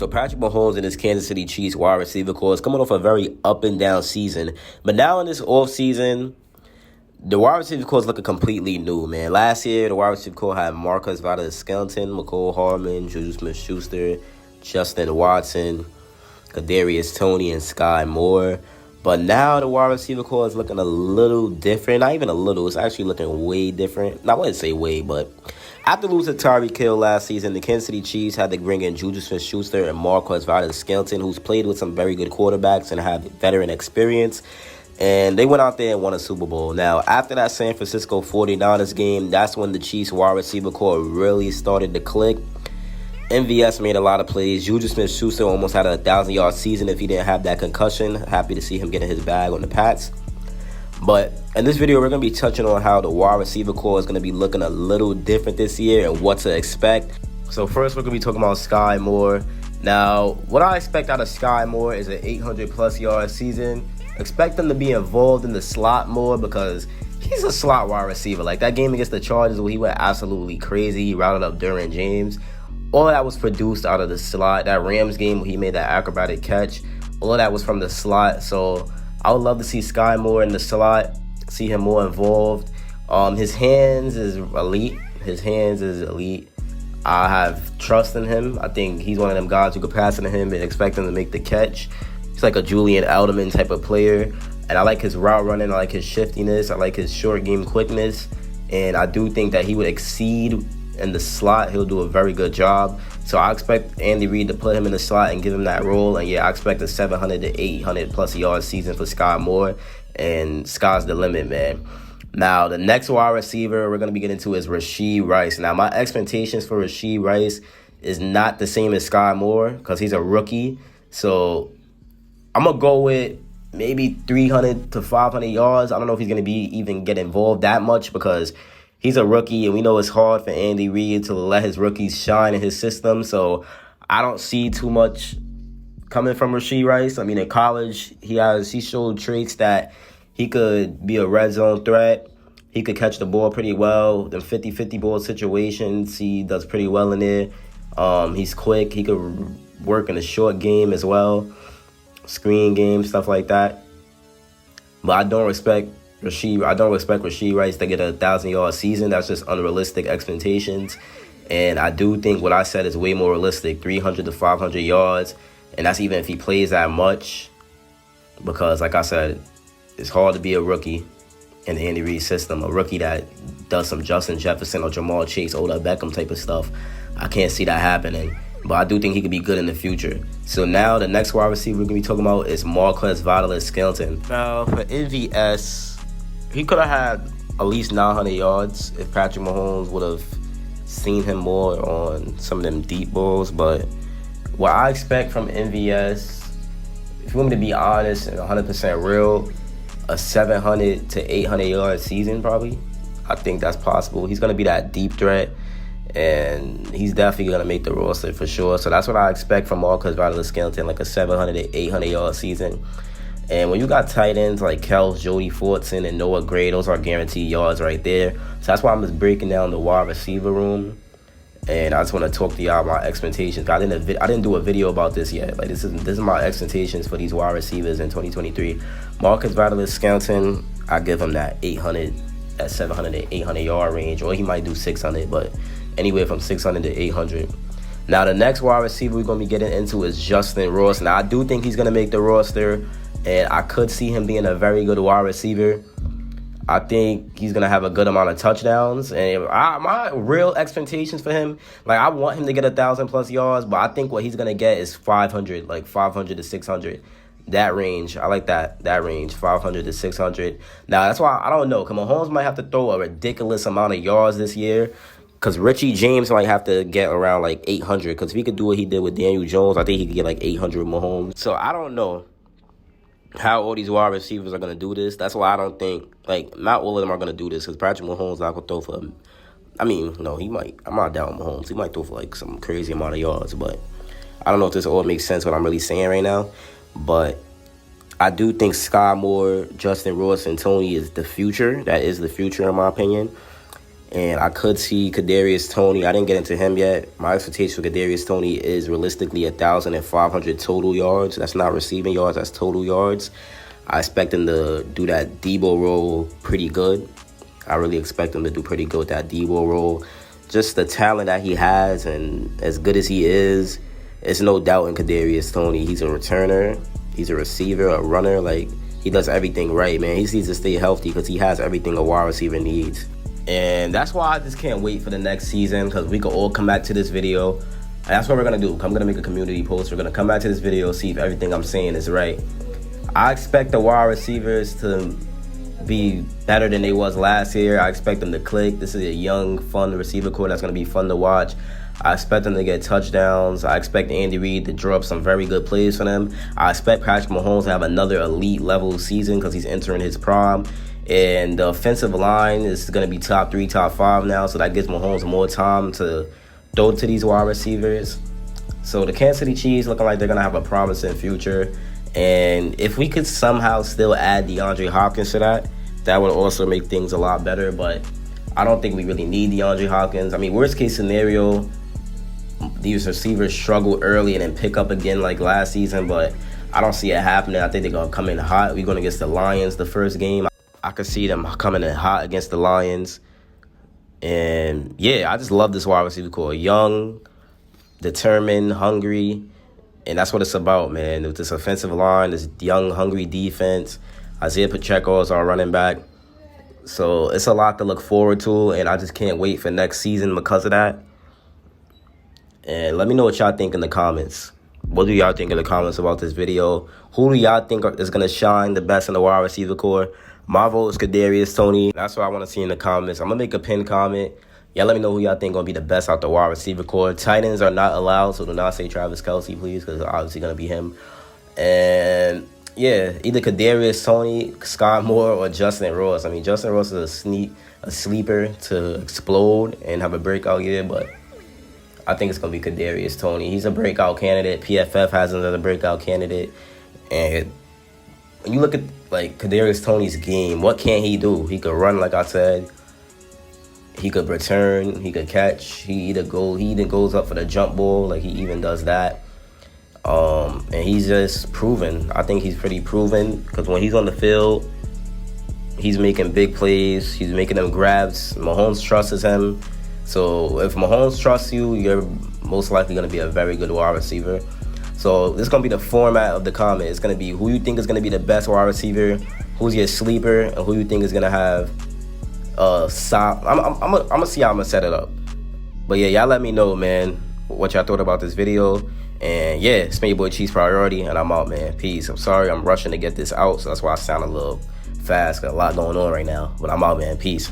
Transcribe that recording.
So Patrick Mahomes and his Kansas City Chiefs wide receiver core is coming off a very up and down season. But now in this off season, the wide receiver core is looking completely new, man. Last year, the wide receiver core had Marcus Valdes-Scantling, McCole Hardman, Juju Smith-Schuster, Justin Watson, Kadarius Toney, and Skyy Moore. But now the wide receiver core is looking a little different. Not even a little. It's actually looking way different. I wouldn't say way, but after losing Tyreek Hill last season, the Kansas City Chiefs had to bring in Juju Smith-Schuster and Marcus Valdes-Scantling, who's played with some very good quarterbacks and have veteran experience. And they went out there and won a Super Bowl. Now, after that San Francisco 49ers game, that's when the Chiefs wide receiver core really started to click. MVS made a lot of plays. Juju Smith-Schuster almost had a 1,000-yard season if he didn't have that concussion. Happy to see him getting his bag on the Pats. But in this video, we're going to be touching on how the wide receiver core is going to be looking a little different this year and what to expect. So first, we're going to be talking about Skyy Moore. Now, what I expect out of Skyy Moore is an 800-plus yard season. Expect him to be involved in the slot more because he's a slot wide receiver. Like that game against the Chargers where he went absolutely crazy. He routed up Derwin James. All of that was produced out of the slot. That Rams game where he made that acrobatic catch, all of that was from the slot. So I would love to see Skyy Moore in the slot, see him more involved. His hands is elite. I have trust in him. I think he's one of them guys who could pass it to him and expect him to make the catch. He's like a Julian Edelman type of player. And I like his route running. I like his shiftiness. I like his short game quickness. And I do think that he would exceed in the slot. He'll do a very good job. So I expect Andy Reid to put him in the slot and give him that role. And yeah, I expect a 700 to 800 plus yard season for Skyy Moore. And sky's the limit, man. Now, the next wide receiver we're going to be getting to is Rasheed Rice. Now, my expectations for Rasheed Rice is not the same as Skyy Moore because he's a rookie. So I'm going to go with maybe 300 to 500 yards. I don't know if he's going to even get involved that much because he's a rookie, and we know it's hard for Andy Reid to let his rookies shine in his system. So I don't see too much coming from Rasheed Rice. I mean, in college, he showed traits that he could be a red zone threat. He could catch the ball pretty well. The 50-50 ball situations, he does pretty well in there. He's quick. He could work in the short game as well, screen game, stuff like that. But I don't expect Rasheed Rice to get a 1,000-yard season. That's just unrealistic expectations. And I do think what I said is way more realistic, 300 to 500 yards. And that's even if he plays that much. Because, like I said, it's hard to be a rookie in the Andy Reid system. A rookie that does some Justin Jefferson or Jamal Chase, Odell Beckham type of stuff. I can't see that happening. But I do think he could be good in the future. So now the next wide receiver we're going to be talking about is Marcus Valdes-Scantling. Now, for MVS, he could have had at least 900 yards if Patrick Mahomes would have seen him more on some of them deep balls. But what I expect from MVS, if you want me to be honest and 100% real, a 700 to 800 yard season probably. I think that's possible. He's going to be that deep threat, and he's definitely going to make the roster for sure. So that's what I expect from Marcus Valdes-Scantling, like a 700 to 800 yard season. And when you got tight ends like Kels, Jody Fortson, and Noah Gray, those are guaranteed yards right there. So that's why I'm just breaking down the wide receiver room. And I just want to talk to y'all about expectations. I didn't do a video about this yet. Like this is my expectations for these wide receivers in 2023. Marcus Valdes-Scantling, I give him that 800, that 700 to 800 yard range, or he might do 600, but anywhere from 600 to 800. Now the next wide receiver we're gonna be getting into is Justin Ross. Now I do think he's gonna make the roster, and I could see him being a very good wide receiver. I think he's going to have a good amount of touchdowns. And my real expectations for him, like I want him to get 1,000-plus yards, but I think what he's going to get is 500, like 500 to 600. That range, I like that range, 500 to 600. Now, that's why I don't know. Mahomes might have to throw a ridiculous amount of yards this year because Richie James might have to get around like 800 because if he could do what he did with Daniel Jones, I think he could get like 800 with Mahomes. So I don't know how all these wide receivers are going to do this. That's why I don't think, like, not all of them are going to do this because Patrick Mahomes not going to throw for, I mean, no, he might. I'm not down with Mahomes. He might throw for, like, some crazy amount of yards, but I don't know if this all makes sense what I'm really saying right now, but I do think Skyy Moore, Justin Ross, and Toney is the future. That is the future in my opinion. And I could see Kadarius Toney. I didn't get into him yet. My expectation for Kadarius Toney is realistically 1,500 total yards. That's not receiving yards, that's total yards. I expect him to do that Debo role pretty good. I really expect him to do pretty good with that Debo role. Just the talent that he has, and as good as he is, there's no doubt in Kadarius Toney. He's a returner, he's a receiver, a runner. Like, he does everything right, man. He needs to stay healthy because he has everything a wide receiver needs. And that's why I just can't wait for the next season, because we can all come back to this video. And that's what we're going to do. I'm going to make a community post. We're going to come back to this video, see if everything I'm saying is right. I expect the wide receivers to be better than they was last year. I expect them to click. This is a young, fun receiver core that's going to be fun to watch. I expect them to get touchdowns. I expect Andy Reid to draw up some very good plays for them. I expect Patrick Mahomes to have another elite level season because he's entering his prime. And the offensive line is going to be top 3, top 5 now, so that gives Mahomes more time to throw to these wide receivers. So the Kansas City Chiefs looking like they're going to have a promising future. And if we could somehow still add DeAndre Hopkins to that would also make things a lot better. But I don't think we really need DeAndre Hopkins. I mean, worst case scenario, these receivers struggle early and then pick up again like last season. But I don't see it happening. I think they're going to come in hot. We're going against the Lions the first game. I could see them coming in hot against the Lions. And, yeah, I just love this wide receiver core. Young, determined, hungry. And that's what it's about, man. With this offensive line, this young, hungry defense. Isaiah Pacheco is our running back. So it's a lot to look forward to. And I just can't wait for next season because of that. And let me know what y'all think in the comments. What do y'all think in the comments about this video? Who do y'all think is going to shine the best in the wide receiver core? My vote is Kadarius Toney. That's what I want to see in the comments. I'm going to make a pinned comment. Y'all let me know who y'all think going to be the best out the wide receiver core. Tight ends are not allowed, so do not say Travis Kelce, please, because it's obviously going to be him. And, yeah, either Kadarius Toney, Skyy Moore, or Justin Ross. I mean, Justin Ross is a sleeper to explode and have a breakout year, but I think it's going to be Kadarius Toney. He's a breakout candidate. PFF has another breakout candidate. And when you look at, like, Kadarius Toney's game, what can he do? He could run, like I said. He could return. He could catch. He even goes up for the jump ball. Like, he even does that. And he's just proven. I think he's pretty proven because when he's on the field, he's making big plays. He's making them grabs. Mahomes trusts him. So if Mahomes trusts you, you're most likely going to be a very good wide receiver. So this is going to be the format of the comment. It's going to be who you think is going to be the best wide receiver, who's your sleeper, and who you think is going to have I'm going to see how I'm going to set it up. But yeah, y'all let me know, man, what y'all thought about this video. And yeah, it's been your boy Chiefs Priority, and I'm out, man. Peace. I'm sorry I'm rushing to get this out, so that's why I sound a little fast. Got a lot going on right now. But I'm out, man. Peace.